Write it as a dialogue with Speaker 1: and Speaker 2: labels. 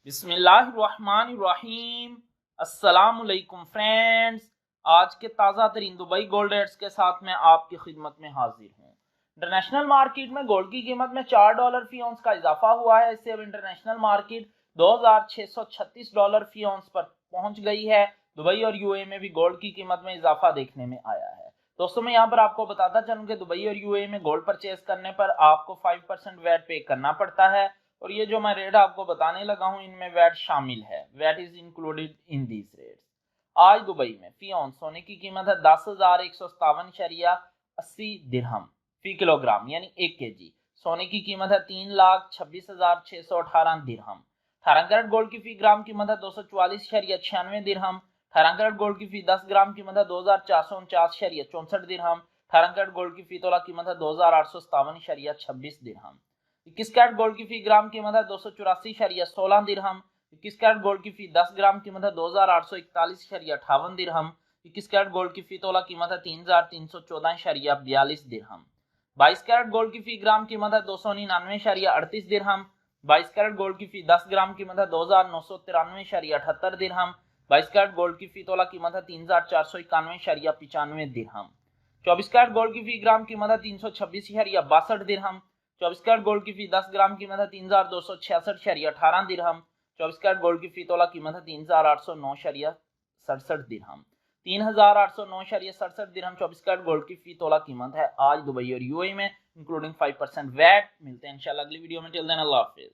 Speaker 1: बिस्मिल्लाहिर्रहमानिर्रहीम। अस्सलामुअलैकुम फ्रेंड्स, आज के ताज़ा तरीन दुबई गोल्ड रेट्स के साथ मैं आपकी खिदमत में हाजिर हूँ। इंटरनेशनल मार्केट में गोल्ड की कीमत में $4 फी औंस का इजाफा हुआ है। इससे अब इंटरनेशनल मार्केट $2636 फी औंस पर पहुंच गई है। दुबई और यूए में भी गोल्ड की कीमत में इजाफा देखने में आया है। दोस्तों, मैं यहाँ पर आपको बताता चलूँ कि दुबई और यूए में गोल्ड परचेज करने पर आपको 5% वैट पे करना पड़ता है, और ये जो मैं रेट आपको बताने लगा हूं इनमें वैट शामिल है। VAT is included in these rates. आज दुबई में फी औंस सोने की कीमत है 10,157.80 दिरहम फी किलोग्राम, यानी 1 kg। सोने की कीमत है 3,26,618 दिरहम। 18 कैरेट गोल्ड की फी ग्राम कीमत है 244.96 दिरहम। 18 कैरेट गोल्ड की फी 10 ग्राम कीमत है 2,449.64 दिरहम। 18 कैरेट गोल्ड की फी तोला कीमत है 2,857.26 दिरहम। 21 कैरेट गोल्ड की फी ग्राम कीमत है 284.16 दिरहम। 21 कैरेट गोल्ड की फी 10 ग्राम कीमत है 2,841.58 दिरहम। 21 कैरेट गोल्ड की फी तोला कीमत है 3,314.42 दिरहम। 22 कैरेट गोल्ड की फी ग्राम कीमत है 299.38 दिरहम। 22 कैरेट गोल्ड की फी 10 ग्राम कीमत है 2,993.78 दिरहम। 22 कैरेट गोल्ड की फी तोला कीमत है 3,491.95 दिरहम। 24 कैरेट गोल्ड की फी ग्राम कीमत है 326.62 दिरहम। 24 कैरेट गोल्ड की फी 10 ग्राम कीमत है 3,266.18 दिरहम। 24 कैरेट गोल्ड की फी तोला कीमत है 3,809.67 दिरहम। 3,809.67 दिरहम 24 कैरेट गोल्ड की फी तोला कीमत है आज दुबई और यूएई में, इंक्लूडिंग 5% वैट। मिलते हैं इंशाल्लाह अगली वीडियो में। टिल देन अल्लाह हाफिज।